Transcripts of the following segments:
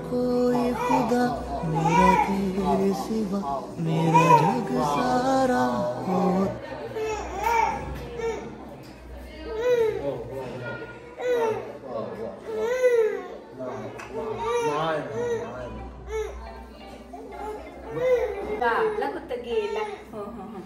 कोई खुदा मेरा तेरे सिवा मेरा जग सारा हो। बापला कुठं गेला? हो हो हो.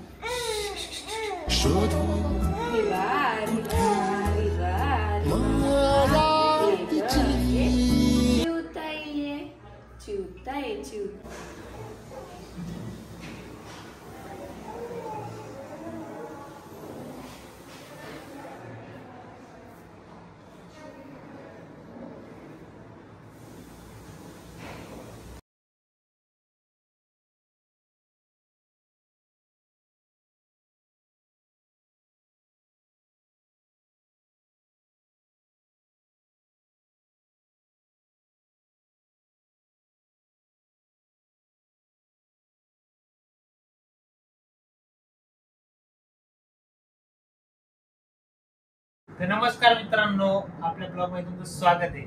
तर नमस्कार मित्रांनो, आपल्या ब्लॉग मध्ये तुमचं स्वागत आहे.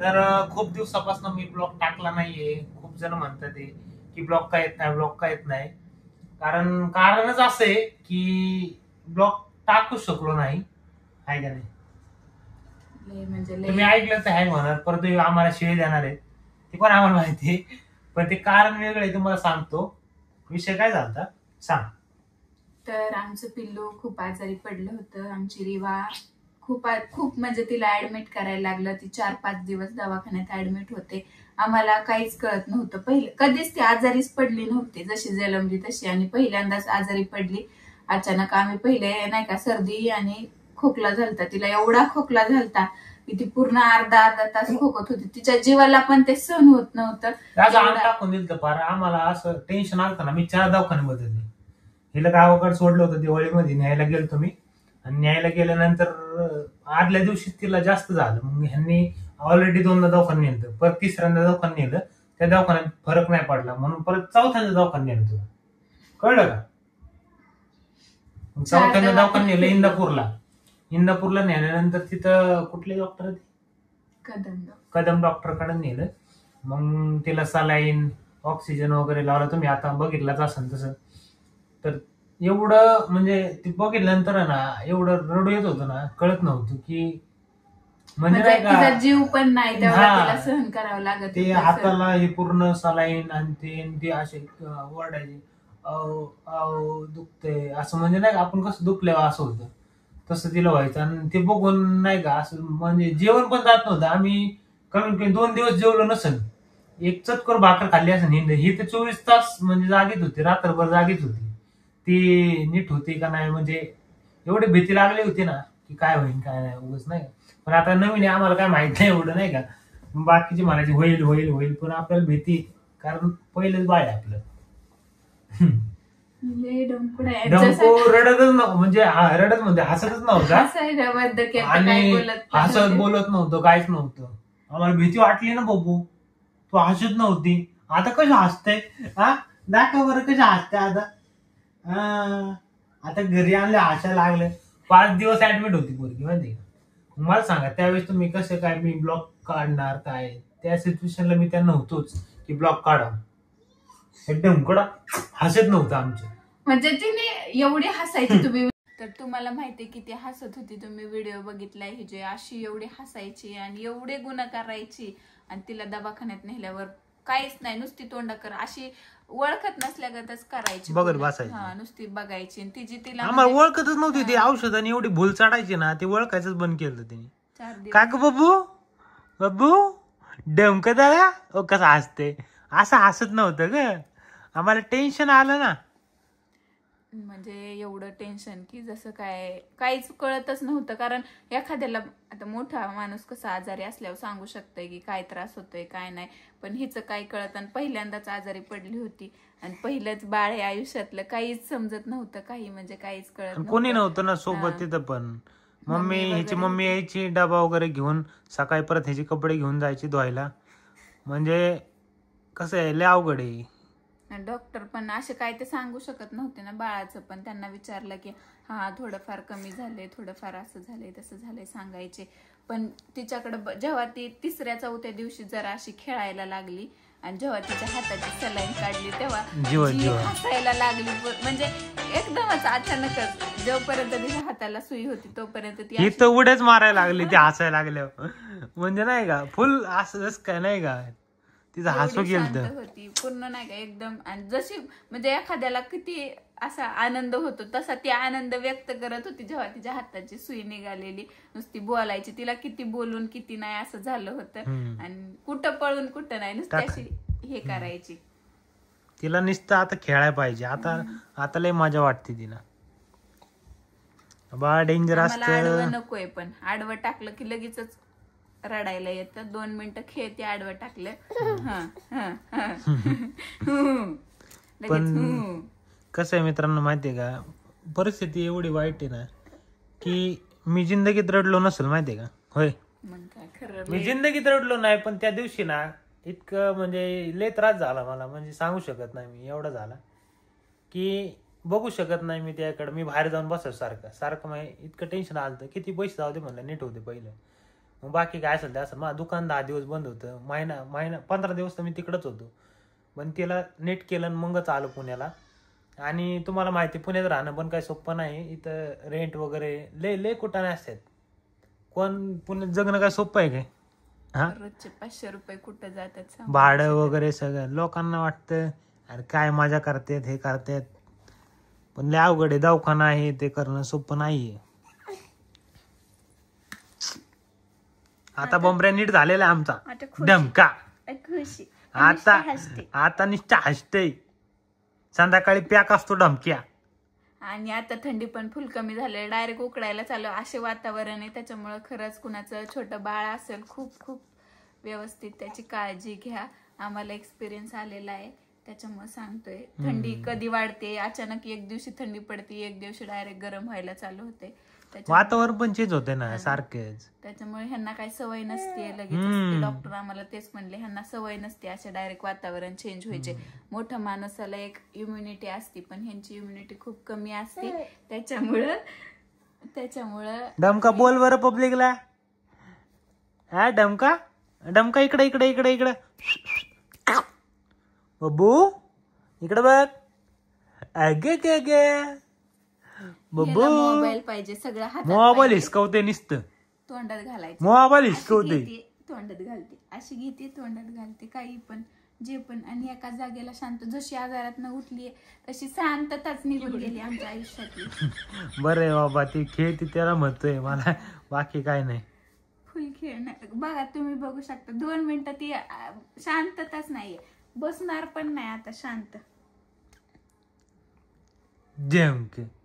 तर खूप दिवसापासून मी ब्लॉग टाकला नाहीये. खूप जण म्हणतात की ब्लॉग का येत नाही, ब्लॉग का येत नाही. कारणच असं आहे की ब्लॉग टाकू शकलो नाही, आहे का नाही? म्हणजे तुम्ही ऐकलं तर आहे म्हणा, परत आम्हाला शिळे देणार आहेत ते पण आम्हाला माहिती आहे, पण ते कारण वेगळं आहे. तुम्हाला सांगतो विषय काय झाला सांग. तर आमचं पिल्लू खूप आजारी पडलं होतं. आमची रिवा खूप म्हणजे तिला ऍडमिट करायला लागलं. ती 4-5 दिवस दवाखान्यात ऍडमिट होते. आम्हाला काहीच कळत नव्हतं. कधीच ती आजारीच पडली नव्हती, जशी जन्मली तशी. आणि पहिल्यांदाच आजारी पडली अचानक. आम्ही पहिले नाही का सर्दी आणि खोकला झालता तिला. एवढा खोकला झालता की ती पूर्ण अर्धा तास खोकत होती. तिच्या जीवाला पण ते सहन होत नव्हतं. टाकून दिलं फार. आम्हाला असं टेन्शन आलं ना. मी 4 दवाखाने बदलले. हिला गावाकडे सोडलं होतं दिवाळीमध्ये, न्यायला गेलो तुम्ही. आणि न्यायला गेल्यानंतर आदल्या दिवशी तिला जास्त झालं. मग ह्यांनी ऑलरेडी 2दा दवाखान्यात नेलं, परत 3ऱ्यांदा दवाखान्यात नेलं. त्या दवाखान्यात फरक नाही पडला म्हणून परत 4थ्यांदा दवाखान्यात नेलं. तुला कळलं का? 4थ्यांदा दवाखान्यात नेलं इंदापूरला नेल्यानंतर तिथं कुठले डॉक्टर, कदम डॉक्टरकडे नेलं. मग तिला सलाईन, ऑक्सिजन वगैरे लावला. तुम्ही आता बघितलंच असेल तसं. तर एवढं म्हणजे ते बघितल्यानंतर ना एवढं रडू येत होतं ना, कळत नव्हतं की म्हणजे नाही तिचा का जीव पण नाही तिला सहन करावं लागत. ते हाताला हे पूर्ण सलाईन आणि ते असे ओरडायचे, दुखते असं, म्हणजे नाही का आपण कसं दुखल्यावर असं होतं तसं तिला व्हायचं. आणि ते बघून नाही का असं म्हणजे जेवण पण जात नव्हतं. आम्ही कमीत कमी 2 दिवस जेवलो नसेल. एक चतकोर भाकर खाल्ली असं हिंद. ही तर 24 तास म्हणजे जागीच होती, रात्रभर जागीच होती. ती नीट होती का नाही म्हणजे एवढी भीती लागली होती ना की काय होईल काय नाही उगाच नाही. पण आता नवीन आहे, आम्हाला काय माहित नाही एवढं नाही का. बाकीचे म्हणायचे होईल होईल होईल, पण आपल्याला भीती, कारण पहिलेच बाळ आहे आपलं. डंको रडतच नव्हतं, म्हणजे रडत म्हणजे हसतच नव्हता आणि हसत बोलत नव्हतं, काहीच नव्हतं. आम्हाला भीती वाटली ना बघू. तू हसत नव्हती, आता कशी हसते? हा दाखव बरं कशी हसते आता. आता घरी आणले हसायला लागले. 5 दिवस ऍडमिट होती पोरगी माहिती का. मला सांगा त्यावेळेस तुम्ही कसं काय मी ब्लॉग काढणार काय? त्या सिच्युएशनला मी त्या नव्हतोच की ब्लॉग काढा. एकदम कडा हसत नव्हतं आमचं. म्हणजे तिने एवढी हसायची तुम्ही तर तुम्हाला माहितीये किती हसत होती. तुम्ही व्हिडिओ बघितलाय ही जे अशी एवढी हसायची आणि एवढे गुन्हा करायची. आणि तिला दवाखान्यात नेल्यावर काहीच नाही, नुसती तोंडाकर अशी ओळखत नसल्यागतच करायची, बघत बसायची. नुसती बघायची. आणि तिची तिला आम्हाला ओळखतच नव्हती ती. औषधाने एवढी भूल चढायची ना, ते ओळखायचंच बंद केलं तिने. का ग बब्बू बब्बू डमक दादा कसं हसते, असं हसत नव्हतं ग. आम्हाला टेन्शन आलं ना, म्हणजे एवढं टेन्शन की जसं काय काहीच कळतच नव्हतं. कारण एखाद्याला आता मोठा माणूस कसा आजारी असल्यावर सांगू शकतोय की काय त्रास होतोय काय नाही, पण हिचं काय कळत. आणि पहिल्यांदाच आजारी पडली होती आणि पहिलंच बाळ आहे आयुष्यातलं, काहीच समजत नव्हतं काही, म्हणजे काहीच कळत कोणी नव्हतं ना सोबत तिथं. पण हिची मम्मी यायची डबा वगैरे घेऊन, सकाळी परत ह्याचे कपडे घेऊन जायची धुवायला. म्हणजे कसं आहे, लय अवघड आहे. डॉक्टर पण असे काय ते सांगू शकत नव्हते ना बाळाचं. पण त्यांना विचारलं की हा थोडंफार कमी झाले, थोडंफार असं झालंय तसं झालंय सांगायचे. पण तिच्याकडे जेव्हा ती 3ऱ्या-4थ्या दिवशी जरा अशी खेळायला लागली आणि जेव्हा तिच्या हाताची सलाईन काढली तेव्हा जी हसायला लागली. म्हणजे एकदमच अचानकच जोपर्यंत तिच्या हाताला सुई होती तोपर्यंत ती ही तर उड्याच मारायला लागली ती हसायला लागल्यावर. म्हणजे नाही का फुल असं काय नाही का तिचं हसू गेलं होती पूर्ण नाही का एकदम. आणि जशी म्हणजे एखाद्याला किती असा आनंद होतो तसा ती आनंद व्यक्त करत होती जेव्हा तिच्या हाताची सुई निघालेली. नुसती बोलायची, तिला किती बोलून किती नाही असं झालं होतं. आणि कुठं पळून कुठं नाही, नुसती अशी हे करायची. तिला नुसतं आता खेळायला पाहिजे. आता लय मजा वाटते तिला. बा डेंजर असतं. आडवं नकोय, पण आडवं टाकलं की लगेच रडायला येतं. 2 मिनिटं खेळते आडवं टाकलं. पण कसं आहे मित्रांनो माहितीये का, परिस्थिती एवढी वाईट आहे ना की मी जिंदगीत रडलो नसेल माहितीये का. होय मी जिंदगीत रडलो नाही, पण त्या दिवशी ना इतकं म्हणजे लय त्रास झाला मला. म्हणजे सांगू शकत नाही मी, एवढा झाला की बघू शकत नाही मी त्याकडे. मी बाहेर जाऊन बसायचो सारखं म्हणजे इतकं टेन्शन आलं. किती पैसे जाऊ दे म्हणलं, नीट होते पहिलं. मग बाकी काय असेल ते असं. माझं दुकान 10 दिवस बंद होतं. महिना 15 दिवस तर मी तिकडच होतो. पण तिला नीट केलं मगच आलो पुण्याला. आणि तुम्हाला माहिती पुण्यात राहणं पण काही सोपं नाही. इथं रेंट वगैरे लय कुठाने असतात. कोण पुण्यात जगणं काय सोपं आहे काय. हा रोजचे 500 रुपये कुठं जातात भाडं वगैरे सगळं. लोकांना वाटतं अरे काय मजा करतात हे करतात, पण लय अवघड आहे. दवाखाना आहे ते करणं सोपं नाहीये. आता बोंबऱ्या नीट झालेला आमचा डमका. आता निश्चित हसते. संध्याकाळी पॅक असतो डमक्या. आणि आता थंडी पण फुल कमी झाली, डायरेक्ट उकडायला चालू असे वातावरण आहे. त्याच्यामुळे खरंच कुणाचं छोटं बाळ असेल खूप खूप व्यवस्थित त्याची काळजी घ्या. आम्हाला एक्सपिरियन्स आलेला आहे त्याच्यामुळे सांगतोय. थंडी कधी वाढते अचानक, एक दिवशी थंडी पडते, एक दिवशी डायरेक्ट गरम व्हायला चालू होते. वातावरण पण चेंज होते ना सारखेच. त्याच्यामुळे ह्यांना काही सवय नसते लगेच. डॉक्टर आम्हाला तेच म्हणले, ह्यांना सवय नसते असे डायरेक्ट वातावरण चेंज व्हायचे. मोठ्या माणसाला एक इम्युनिटी असते, पण ह्यांची इम्युनिटी खूप कमी असते. त्याच्यामुळं डमका बोल बरं पब्लिकला. हा डमका डमका इकडे इकडे इकडे इकडे. बब्बू इकडे बघ. अगे गे गे बब्बू मोबाईल पाहिजे सगळं हातात. मोबाईल हिसकवते नुसतं तोंडात घालायचं. मोबाईल हिसकवते, तोंडात घालते, अशी घेते तोंडात घालते, काही पण जे पण. आणि एका जागेला शांत, जशी आजारात न उठलीये तशी शांतताच निघून गेली आमच्या आयुष्यातली. बरं बाबा ती खेळती त्याला म्हणतोय मला, बाकी काय नाही. फुल खेळ बघा तुम्ही बघू शकता. 2 मिनिटं ती शांतताच नाहीये, बसणार पण नाही आता शांत. जमके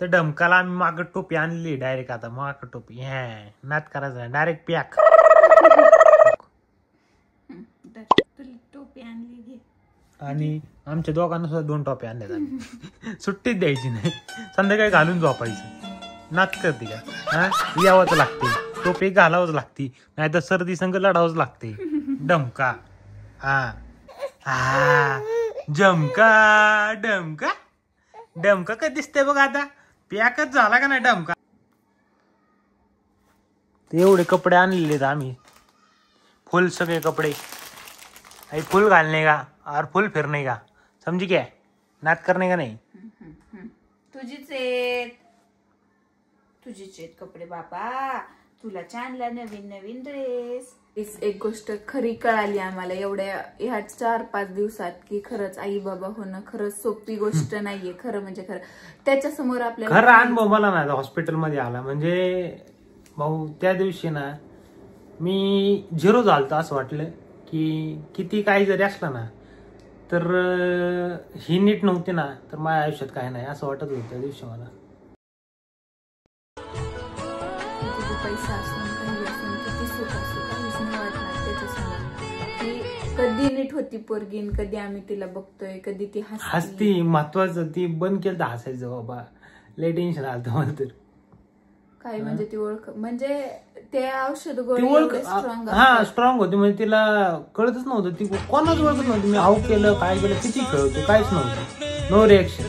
तर डमकाला आम्ही माग टोपी आणली डायरेक्ट. आता माग टोपी नात करायचं डायरेक्ट पॅक. टोपी आणली घे. आणि आमच्या दोघांना सुद्धा 2 टोपी आणल्यात आम्ही. सुट्टीच द्यायची नाही, संध्याकाळी घालून झोपायचं. नाच करते का. हा यावंच लागते, टोपी घालावंच लागते, नाही तर सर्दी संग लढावंच लागते. डमका हा जमका डमका. डमका काय दिसतंय बघ आता. पॅकच झाला का नाही डमका. एवढे कपडे आणलेले आम्ही, फुल सगळे कपडे. फुल घालने का और फुल फिरने का, समझी क्या. नाच करने का नाही. तुझीच आहेत कपडे बाबा, तुला छानला नवीन नवीन ड्रेस. एक गोष्ट खरी कळाली आम्हाला एवढ्या ह्या 4-5 दिवसात की खरंच आई बाबा होणं खरंच सोपी गोष्ट नाहीये. खरं म्हणजे खरं त्याच्यासमोर आपल्याला खरं अनुभव मला ना हॉस्पिटलमध्ये आला. म्हणजे भाऊ त्या दिवशी ना मी 0 झालतो. असं वाटलं की किती काही जरी असलं ना तर ही नीट नव्हती ना तर माझ्या आयुष्यात काय नाही असं वाटत होतं त्या दिवशी मला. पैसा असून काही असून किती सुख असू काहीच नाही वाटणार त्याच्यासमोर. ती कधी नीट होती पोरगी, कधी आम्ही तिला बघतोय, कधी ती हसती. महत्वाचं ती बंद केलं तर हसायचं बाबा. लय टेन्शन आलं मला तर. काय म्हणजे ती ओळख म्हणजे ते औषध गोळी स्ट्रॉंग होती. म्हणजे तिला कळतच नव्हतं, ती कोणाच ओळखत नव्हती. मी हाऊ केलं काय केलं किती खेळतो काहीच नव्हतं. No reaction.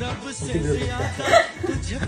तिकडे